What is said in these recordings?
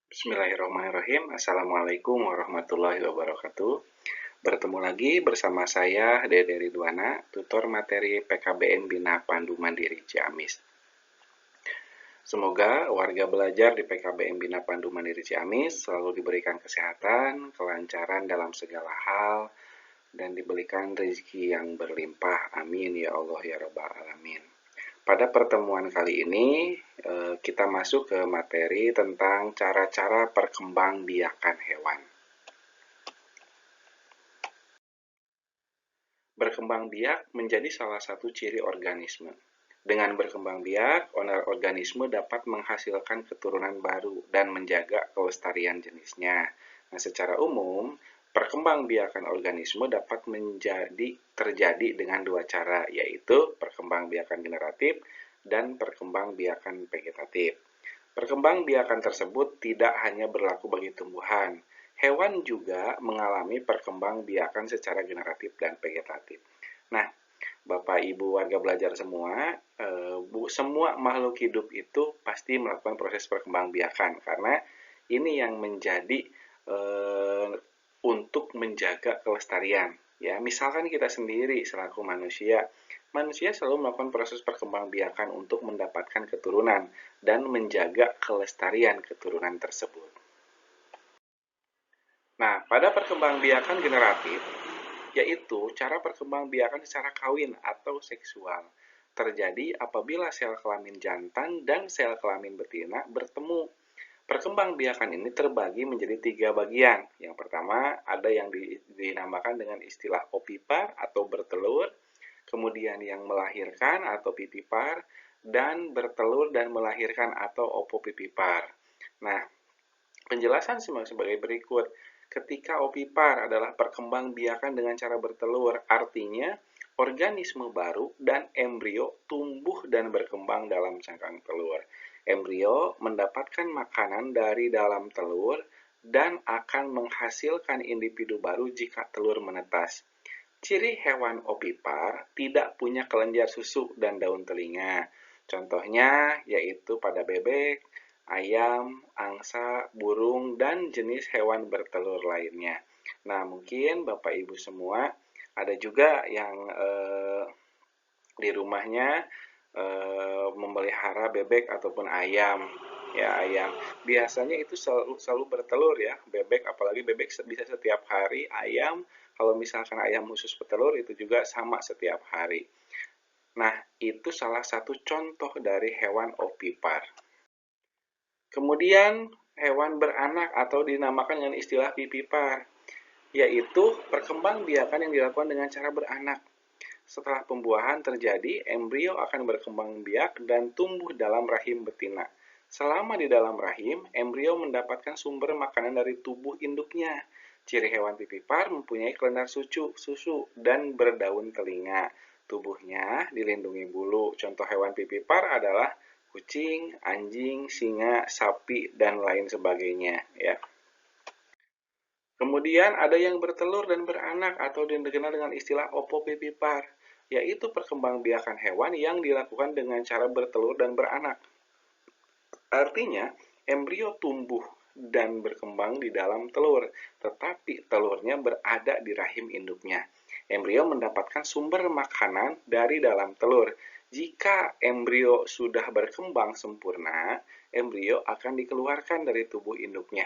Bismillahirrahmanirrahim. Assalamualaikum warahmatullahi wabarakatuh. Bertemu lagi bersama saya, Dede Ridwana, tutor materi PKBM Bina Pandu Mandiri Ciamis. Semoga warga belajar di PKBM Bina Pandu Mandiri Ciamis selalu diberikan kesehatan, kelancaran dalam segala hal, dan diberikan rezeki yang berlimpah. Amin ya Allah ya Rabbal Alamin. Pada pertemuan kali ini, kita masuk ke materi tentang cara-cara perkembangbiakan hewan. Berkembang biak menjadi salah satu ciri organisme. Dengan berkembang biak, organisme dapat menghasilkan keturunan baru dan menjaga kelestarian jenisnya. Nah, secara umum, perkembangbiakan organisme dapat terjadi dengan dua cara, yaitu perkembangbiakan generatif dan perkembangbiakan vegetatif. Perkembangbiakan tersebut tidak hanya berlaku bagi tumbuhan, hewan juga mengalami perkembangbiakan secara generatif dan vegetatif. Nah, Bapak Ibu warga belajar semua, semua makhluk hidup itu pasti melakukan proses perkembangbiakan karena ini yang menjadi untuk menjaga kelestarian. Ya, misalkan kita sendiri selaku manusia, manusia selalu melakukan proses perkembangbiakan untuk mendapatkan keturunan dan menjaga kelestarian keturunan tersebut. Nah, pada perkembangbiakan generatif, yaitu cara perkembangbiakan secara kawin atau seksual, terjadi apabila sel kelamin jantan dan sel kelamin betina bertemu. Perkembangbiakan ini terbagi menjadi 3 bagian. Yang pertama, ada yang dinamakan dengan istilah ovipar atau bertelur, kemudian yang melahirkan atau pipipar, dan bertelur dan melahirkan atau opopipipar. Nah, penjelasan sebagai berikut. Ketika ovipar adalah perkembangbiakan dengan cara bertelur, artinya organisme baru dan embrio tumbuh dan berkembang dalam cangkang telur. Embrio mendapatkan makanan dari dalam telur dan akan menghasilkan individu baru jika telur menetas. Ciri hewan ovipar tidak punya kelenjar susu dan daun telinga. Contohnya yaitu pada bebek, ayam, angsa, burung, dan jenis hewan bertelur lainnya. Nah, mungkin Bapak Ibu semua ada juga yang di rumahnya memelihara bebek ataupun ayam. Ya, ayam. Biasanya itu selalu bertelur ya, bebek, apalagi bebek bisa setiap hari, ayam kalau misalkan ayam khusus petelur itu juga sama setiap hari. Nah, itu salah satu contoh dari hewan ovipar. Kemudian hewan beranak atau dinamakan dengan istilah vivipar, yaitu perkembangbiakan yang dilakukan dengan cara beranak. Setelah pembuahan terjadi, embrio akan berkembang biak dan tumbuh dalam rahim betina. Selama di dalam rahim, embrio mendapatkan sumber makanan dari tubuh induknya. Ciri hewan vivipar mempunyai kelendar susu dan berdaun telinga. Tubuhnya dilindungi bulu. Contoh hewan vivipar adalah kucing, anjing, singa, sapi, dan lain sebagainya. Ya. Kemudian ada yang bertelur dan beranak atau dikenal dengan istilah opopipipar, yaitu perkembangbiakan hewan yang dilakukan dengan cara bertelur dan beranak. Artinya, embrio tumbuh dan berkembang di dalam telur, tetapi telurnya berada di rahim induknya. Embrio mendapatkan sumber makanan dari dalam telur. Jika embrio sudah berkembang sempurna, embrio akan dikeluarkan dari tubuh induknya.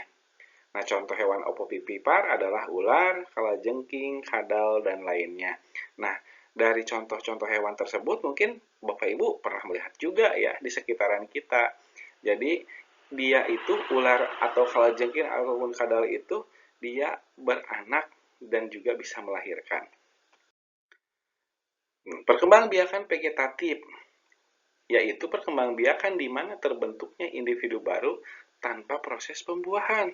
Nah, contoh hewan opopipipar adalah ular, kalajengking, kadal, dan lainnya. Nah, dari contoh-contoh hewan tersebut mungkin Bapak Ibu pernah melihat juga ya di sekitaran kita. Jadi, dia itu ular atau kalajengking ataupun kadal itu dia beranak dan juga bisa melahirkan. Perkembangbiakan vegetatif yaitu perkembangbiakan di mana terbentuknya individu baru tanpa proses pembuahan.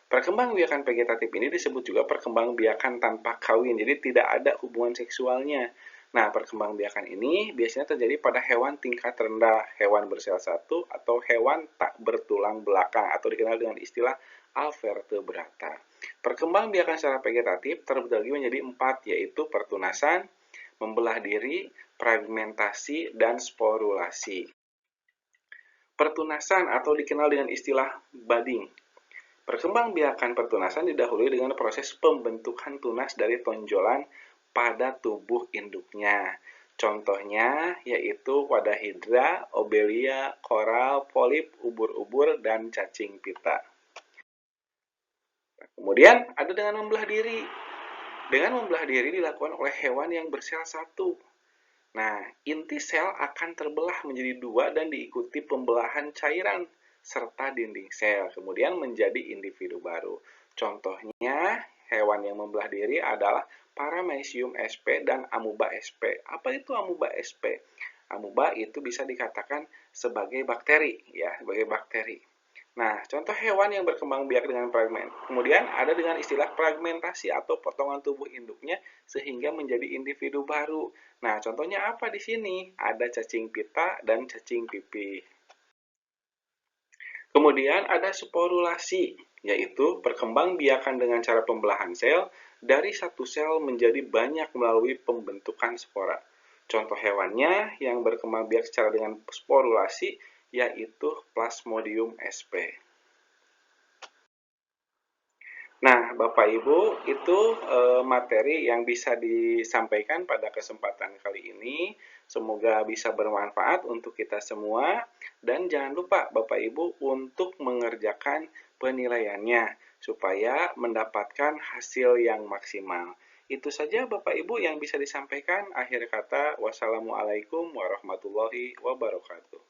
Perkembangbiakan vegetatif ini disebut juga perkembangbiakan tanpa kawin, jadi tidak ada hubungan seksualnya. Nah, perkembangbiakan ini biasanya terjadi pada hewan tingkat rendah, hewan bersel satu, atau hewan tak bertulang belakang, atau dikenal dengan istilah alvertebrata. Perkembangbiakan secara vegetatif terbagi menjadi 4, yaitu pertunasan, membelah diri, fragmentasi, dan sporulasi. Pertunasan atau dikenal dengan istilah budding. Perkembangbiakan pertunasan didahului dengan proses pembentukan tunas dari tonjolan pada tubuh induknya. Contohnya yaitu pada hidra, obelia, koral, polip, ubur-ubur, dan cacing pita. Kemudian ada dengan membelah diri. Dengan membelah diri dilakukan oleh hewan yang bersel satu. Nah, inti sel akan terbelah menjadi dua dan diikuti pembelahan cairan serta dinding sel, kemudian menjadi individu baru. Contohnya, hewan yang membelah diri adalah Paramecium sp dan Amoeba sp. Apa itu Amoeba sp? Amoeba itu bisa dikatakan sebagai bakteri, ya, sebagai bakteri. Nah, contoh hewan yang berkembang biak dengan fragmen. Kemudian ada dengan istilah fragmentasi atau potongan tubuh induknya sehingga menjadi individu baru. Nah, contohnya apa di sini? Ada cacing pita dan cacing pipih. Kemudian ada sporulasi, yaitu perkembangbiakan dengan cara pembelahan sel dari satu sel menjadi banyak melalui pembentukan spora. Contoh hewannya yang berkembang biak secara dengan sporulasi yaitu Plasmodium sp. Nah, Bapak Ibu, itu materi yang bisa disampaikan pada kesempatan kali ini. Semoga bisa bermanfaat untuk kita semua. Dan jangan lupa Bapak Ibu untuk mengerjakan penilaiannya supaya mendapatkan hasil yang maksimal. Itu saja Bapak Ibu yang bisa disampaikan. Akhir kata, wassalamualaikum warahmatullahi wabarakatuh.